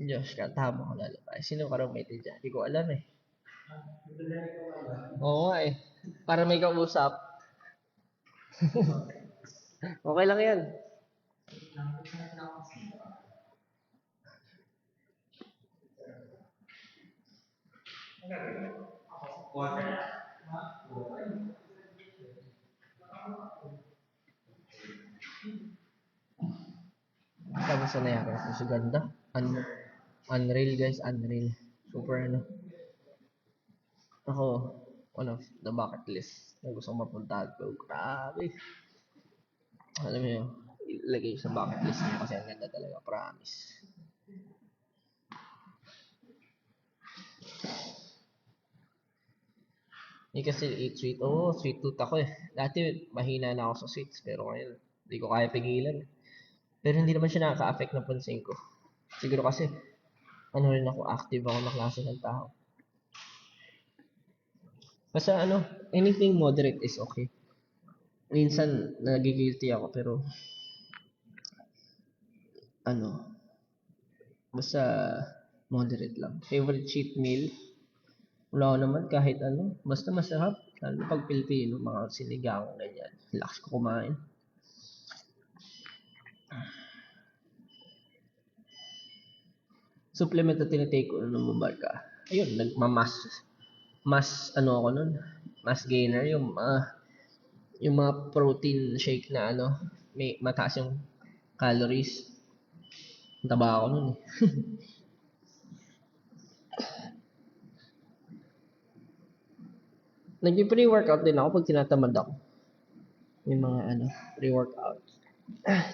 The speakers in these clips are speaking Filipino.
Josh, tama ko lalabas. Sino ka roommate dyan? Hindi ko alam eh. Oo nga eh. Para may kausap. Okay lang yan. Tapos na nangyari ako sa ganda. Unreal guys, unreal. Super ano. Ako, one of the bucket list na gusto kong mapuntahan ko. Grabe. Alam mo yun, ilagay sa bucket list mo kasi ang ganda talaga, promise. Hindi kasi eat sweet. Oo, sweet tooth ako eh. Dati mahina na ako sa sweets pero ngayon hindi ko kaya pigilan. Pero hindi naman siya nakaka-affect ng pansin ko. Siguro kasi ano rin ako, active ako na klase ng tao. Basta ano, anything moderate is okay. Minsan nagigilty ako pero ano, basta moderate lang. Favorite cheat meal? Wala ko naman kahit ano. Basta masarap. Lalo pag Pilipino, mga sinigang, ganyan. Lakas ko kumain. Supplement na tinitake ko nung mobile ka. Ayun, nagmamas. Mas ano ako nun. Mas gainer. Yung mga protein shake na ano. May mataas yung calories. Ang taba ako nun eh. Nag-pre-workout din ako pag tinatamad ako. Yung mga ano, pre-workout.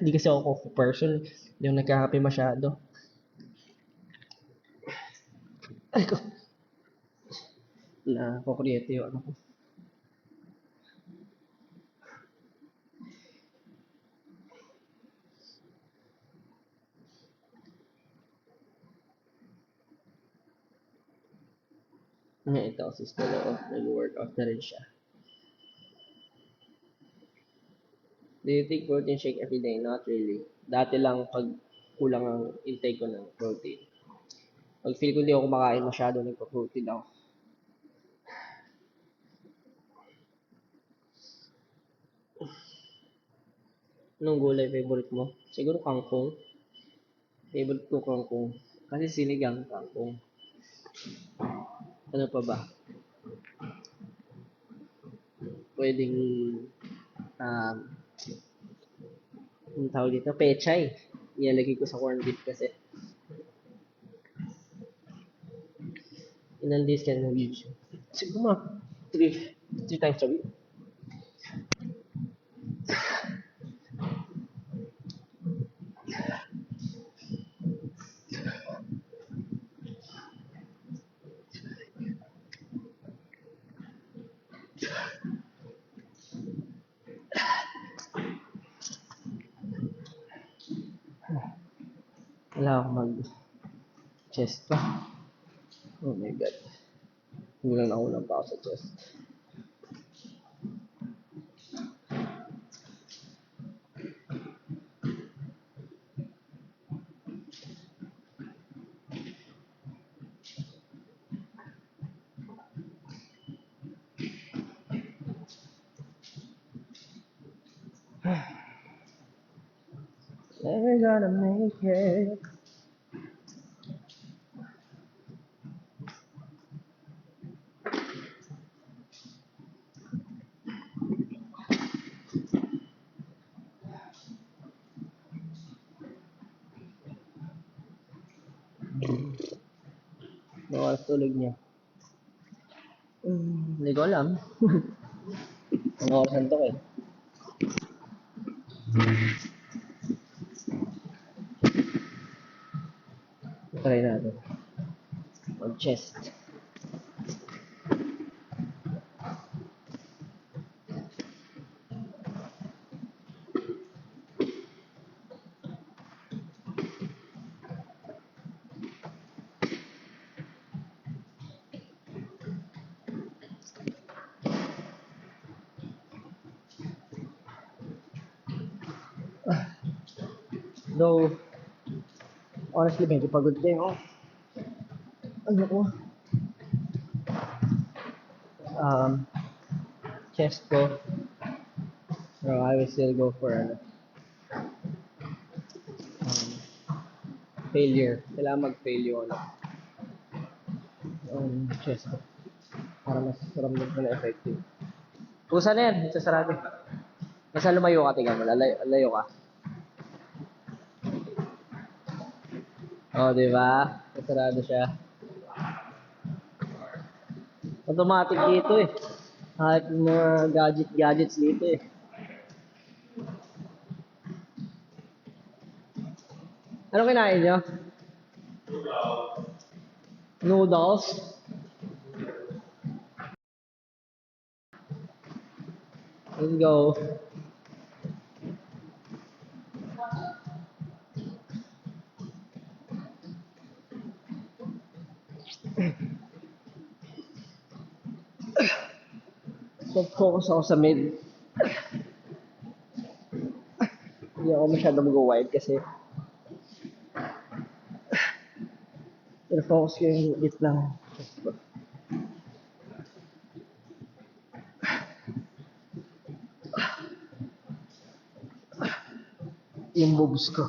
Hindi kasi ako coffee person. Yung nagkakape masyado. Ay ko. Na kukuryente yung ano ko. Ngayon ito si Stella. Nag-workout na rin siya. Do you take protein shake every day? Not really. Dati lang pag kulang ang intake ko ng protein. Pag feel ko hindi ako kumakain masyado, nagpa-protein ako. Anong gulay favorite mo? Siguro kangkong. Favorite ko kangkong. Kasi sinigang kangkong. Ano pa ba? Pwedeng, um, ang tawag dito, pechay. Ilalagay ko sa corned beef kasi. Ilan days ka na nag-YouTube? Siguro mga 3 times a week. Wala akong mag-chest pa. Oh my God. Kulang ako ng pa ako sa chest. Never gonna make it. Nawalas tulog niya. Hindi ko alam. Ang orasan to eh. Try natin. Mag-chest. Though, Honestly, medyo pagod din ako. Ano ko? Um, chest ko. Pero I will still go for um, failure. Kailangan mag-fail yung chest ko. Para mas ramdam ko na effective. Pusa na yan. Sasarado. Basta lumayo ka, tingnan mo. Lalayo ka. Oh, di ba? Sasarado siya. Automatic dito eh. Kahit mga gadgets dito eh. Ano kinain nyo? Noodles? Let's go. Focus ako sa mid. Hindi ako masyado mag-wide kasi focus ko yung gitna. Yung moves ko.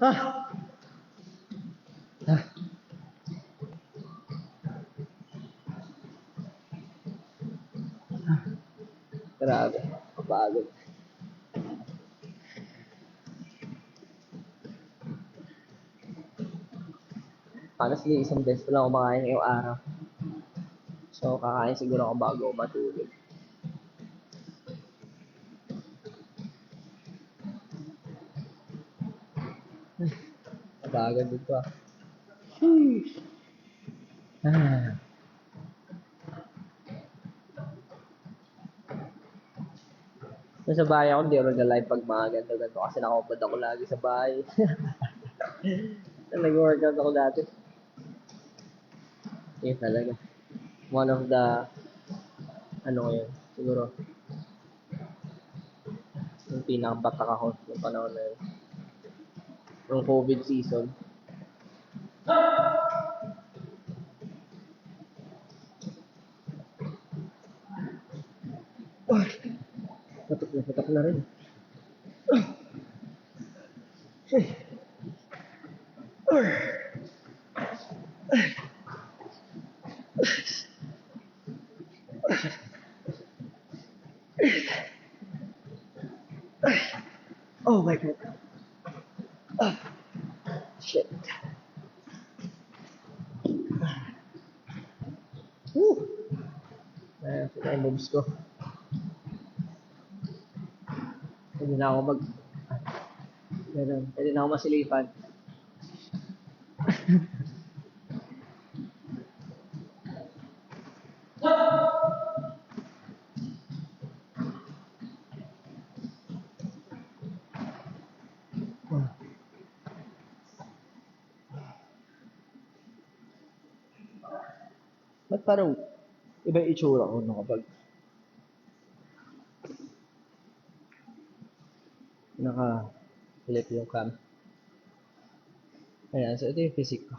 Ah! Grabe. Kapagod. Honestly, isang beses lang ako makain ngayong araw. So, kakain siguro ako bago ako matulog. Kapagod dito ah. Ah. Sa bahay ako, hindi ako nag-live pag mga ganito kasi nakapad ako lagi sa bahay. Nag-workout ako dati. Yun talaga. One of the, yun, siguro, yung pinakabatak ako ng panahon na yun. Yung COVID season. Patok na rin. Oh my god. Shit. Woo! Ayan, sila yung moves ko. Pwede na ako ganun. Pwede na ako masilipan. Ba't parang iba yung itsura ko no kapag naka-flip yung cam. Ayan, so ito yung physique ko.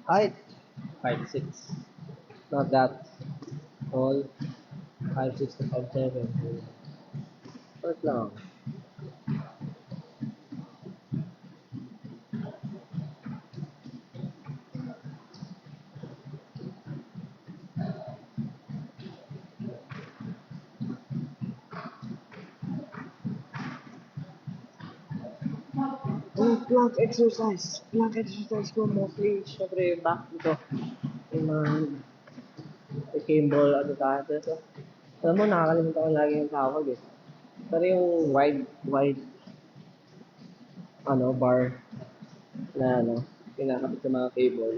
Height, 5'6". Not that tall. 5'6 to 5'7". Short lang. Plank exercise. Plank exercise ko mostly, syempre, back dito. Yung mga cable, ano tayo. So, alam mo, nakakalimutan ko lagi yung tawag eh. Pero yung wide, bar na, kinakabit sa mga cable.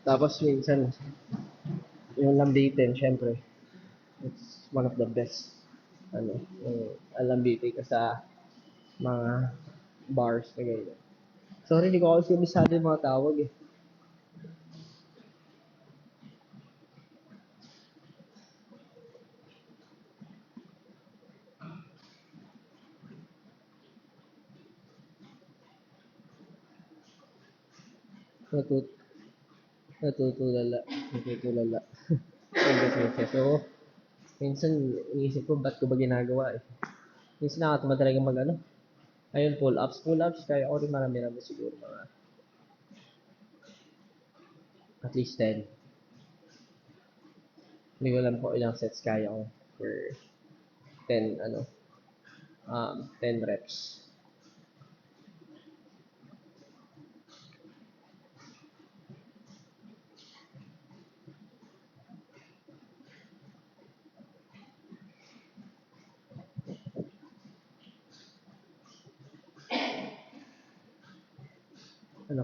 Tapos minsan, yung lambitin, syempre, it's one of the best, yung alambitin ka sa mga bars na ganyan. Sorry, hindi ko kasi kabisado yung mga tawag eh. Natut natutulala, natutulala. So, minsan, iniisip ko, ba't ko ba ginagawa eh. Minsan nakatuma talaga ayun, pull-ups. Pull-ups, kaya ko rin marami-rami siguro mga at least 10. Hindi ko alam po ilang sets kaya ko for 10, 10 reps.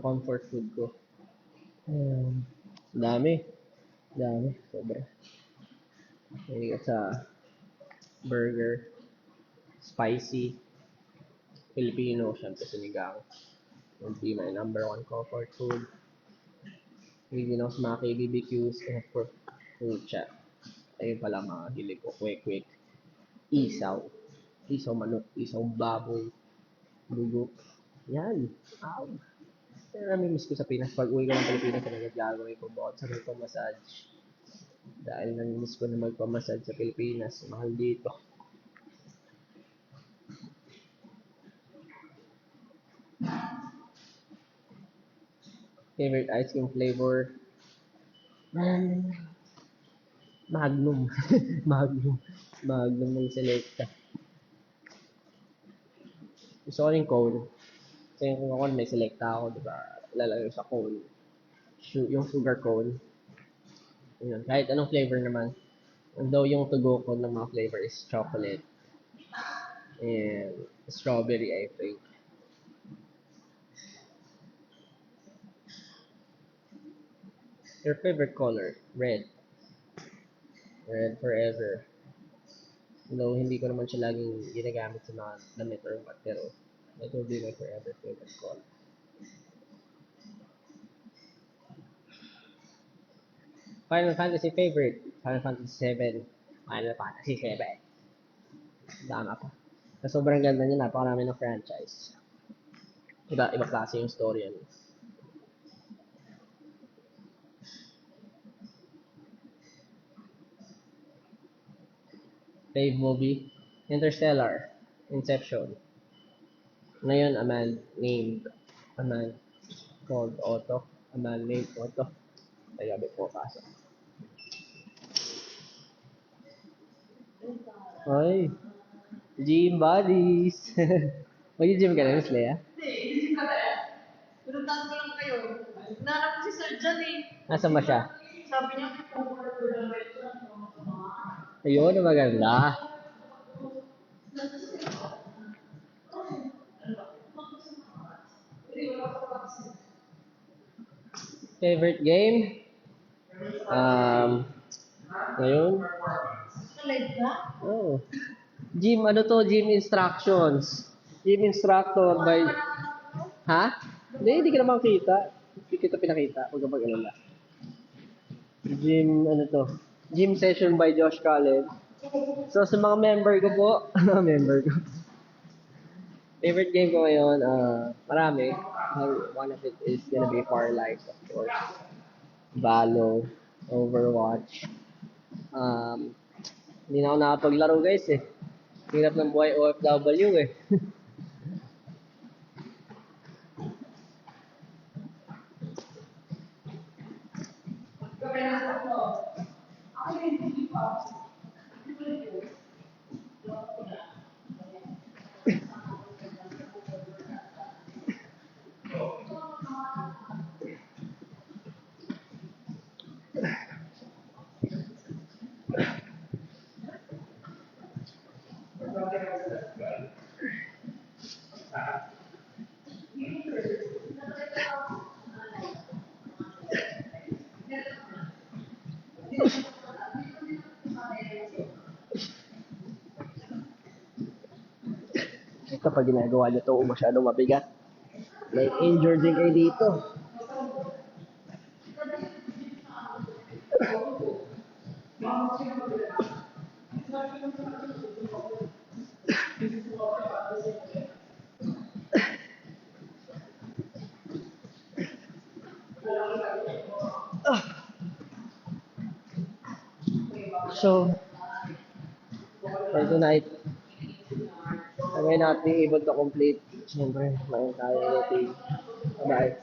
Comfort food ko. Dami. Dami. Sobra. Hindi ka sa burger. Spicy. Filipino. Siyempre sinigang. Would be my number one comfort food. Hindi na ako sa mga KBBQs. And of course, food chat. Ayun pala mga hilig ko. Quick. Isaw. Isaw manok. Isaw baboy. Dugo. Yan. Ow. Pero nami-miss ko sa Pinas. Pag uwi ko ng Pilipinas, talaga gagawin ko bukod sa magpamassage. Dahil nami-miss ko na magpamassage sa Pilipinas. Mahal dito. Favorite ice cream flavor? Magnum. Magnum. Magnum ng Selecta. Gusto ko rin cone. Kasi kung ako may Selecta ako, diba? Lalagay sa cone. Yung sugar cone. Yun. Kahit anong flavor naman. Although yung to-go ko ng mga flavor is chocolate and strawberry, I think. Your favorite color? Red. Red forever. Though hindi ko naman siya laging ginagamit sa mga damit or what, pero that will be my forever favorite color. Final Fantasy favorite? Final Fantasy 7. Final Fantasy 7. Dama pa. Sa sobrang ganda niya, napakarami ng franchise. Iba klase yung story yan. Fave movie? Interstellar. Inception. Ngayon, a man called Otto. A man named Otto. Ay, gabi po kaso. Ay, gym buddies. Mag-gym ka na, Miss Lea? Hindi ka ba? Pinuntahan ko lang kayo. Nanap ko si Sir John eh. Nasaan ba siya? Sabi niya, Ayun, maganda. Favorite game? Ngayon? live ka? Oh. Gym instructions. Gym instructor by... Ha? Hindi ka naman kita. Hindi kita pinakita. Huwag ka mag-alala. Gym session by Josh Collins. So, sa mga member ko po, member ko. Favorite game ko ngayon, marami. One of it is gonna be Far Light, of course. Valo, Overwatch. Hindi na ako nakapaglaro guys eh. Hirap ng buhay OFW eh. Ito pag ginagawa nyo ito, masyadong mabigat. May injured din kayo dito. So, for tonight, I may not be able to complete. Siyempre, may tayo routine. Bye.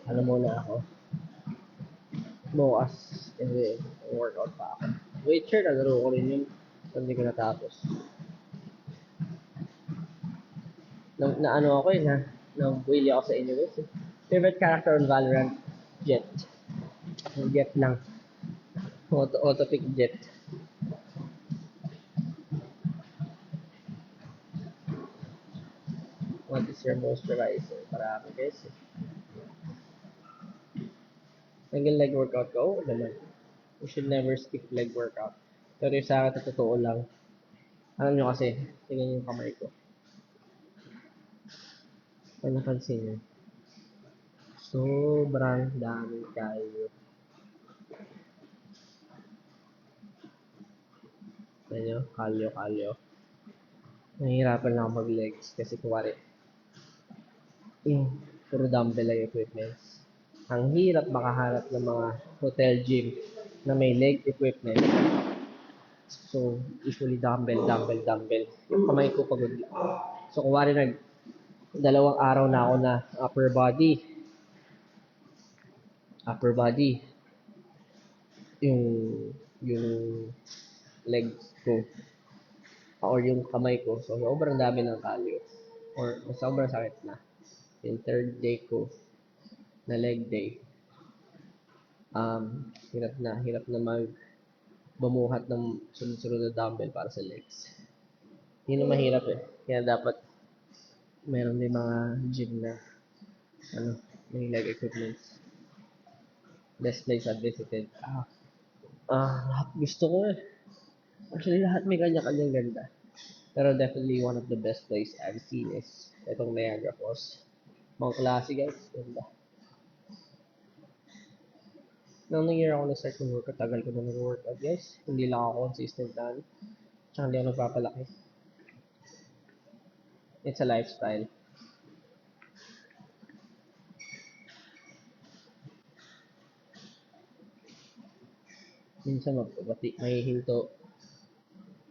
Ano muna ako. Bukas. Kasi, workout pa ako. Witcher, nalaro ko rin yun. Hindi ko natapos. Na ano ako eh, nang buili ako sa Inuit. Favorite character on Valorant? Jet. Jet lang. Auto pick Jet. What is your moisturizer? Marami guys. Hanggang leg workout ko, naman. You should never skip leg workout. Pero yung sa akin, totoo lang. Alam nyo kasi, tingnan yung kamay ko. Kung napansin nyo. Sobrang daming kayo. Ayan nyo, kalyo. Nahihirapan lang ako mag-legs kasi kuwari, puro dumbbell lang equipments. Ang hirap makahanap ng mga hotel gym na may leg equipment. So, usually dumbbell. Yung kamay ko pagod lang. So, kuwari dalawang araw na ako na upper body. Yung legs ko or yung kamay ko. So, sobrang dami ng kalyo. Or sobrang sakit na. Yung third day ko na leg day. Hirap na bumuhat ng sunod-sunod na dumbbell para sa legs. Yun ang mahirap eh. Kaya dapat meron din mga gym na may leg equipments. Best place I've visited. Lahat gusto ko eh. Actually, lahat may kanya-kanyang ganda. Pero definitely one of the best place I've seen is itong Niagara Falls. Mga klase guys, ganda. Nang nangyari ako na-start ng workout, tagal ko na nag-workout guys. Hindi lang ako consistent na tsaka hindi ako nagpapalaki. It's a lifestyle. Minsan may hinto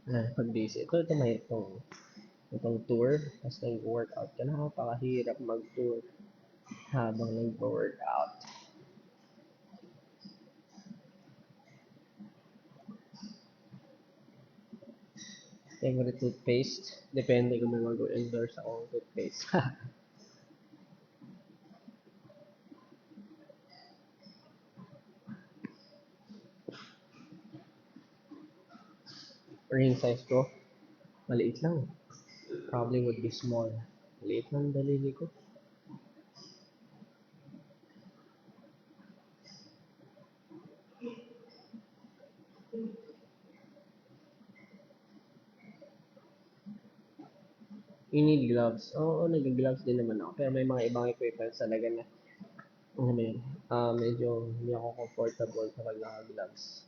na pag-busy. Ito may itong tour. Tapos nag-workout ka na. Napakahirap mag-tour habang nag-workout. Favorite toothpaste? Depende kung may mag-endorse akong toothpaste. Ring size ko, maliit lang. Probably would be small. Maliit lang dalili ko. You need gloves. Oo, nag-gloves din naman ako. Pero may mga ibang equipments talaga na medyo hindi ako comfortable kapag naka-gloves.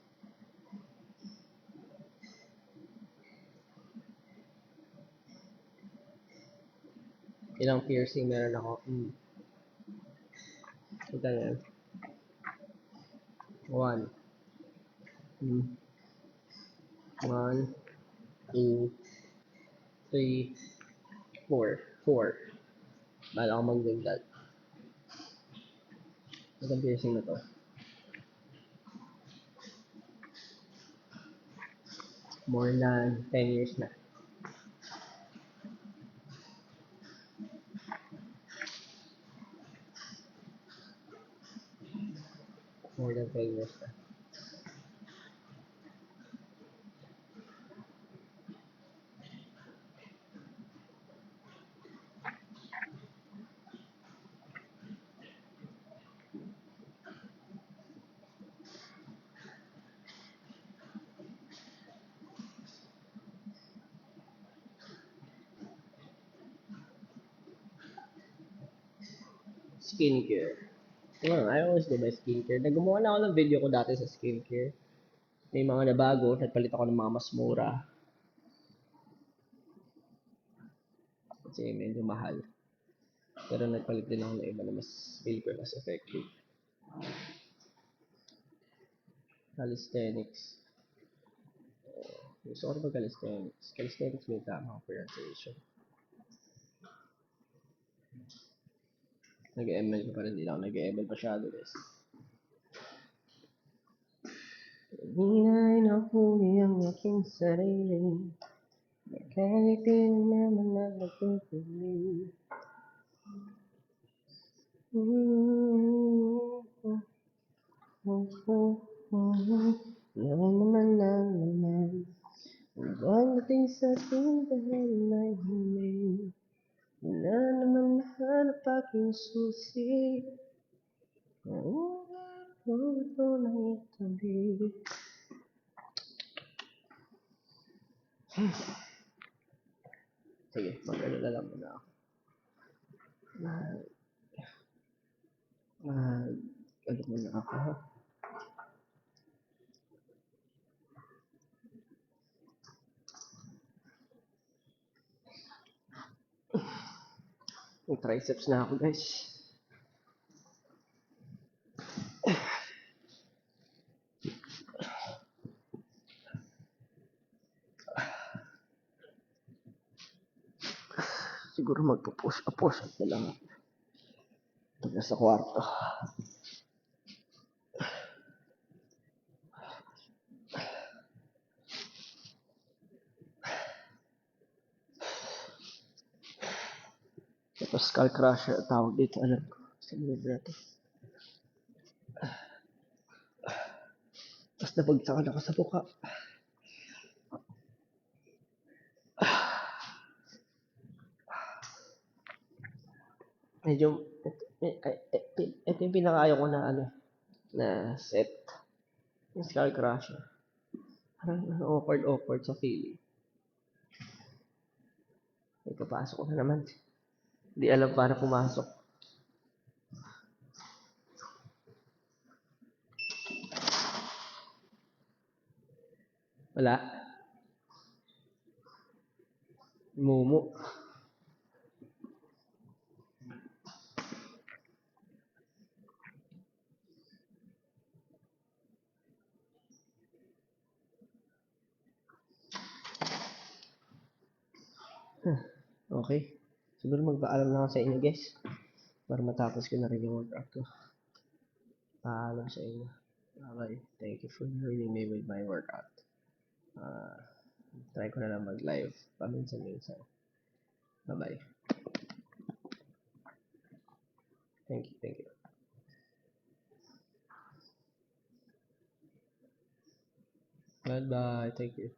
Ilang piercing meron ako. Kita yan. 1. 1, 2, 3, 4. Bala ako magdagdag. Itong piercing na to. More than 10 years na. More than 10 years na. skincare. I always do my skincare. Gumawa na ako ng video ko dati sa skincare. May mga nabago, nagpalit ako ng mga mas mura. Kasi medyo mahal. Pero nagpalit din ako ng iba na mas feel ko mas effective. Calisthenics. Gusto ko rin mag-calisthenics. Calisthenics may tamang pronunciation. Nag-ML ko pa rin. Hindi na ako nag-ML masyado, guys. Hinay na huli ang aking sarili. Kahit di naman na nagpapili. Naman. Pagdating sa tindahan ay humin. Wala naman nahanap aking susi. Ito na itabi. Sige, mag-ano na lang muna ako. Ano muna ako. May triceps na ako, guys. Siguro magpo-push up na lang ako. Taga sa kwarto. Tapos skull crusher tawag dito, alam ko. Sa libro natin. Tapos nabagsakan ako sa buka. Medyo, ito yung pinakayo ko na na set. Yung skull crusher. Parang awkward sa feeling. May papasok ko na naman. Hindi alam paano pumasok. Wala. Mumu. Okay. Siguro magpaalam na ako sa inyo, guys. Para matapos ko na rin yung workout ko. Paalam sa inyo. Bye. Thank you for joining me with my workout. Try ko na lang mag-live paminsan-minsan. Bye-bye. Thank you. Bye-bye. Thank you.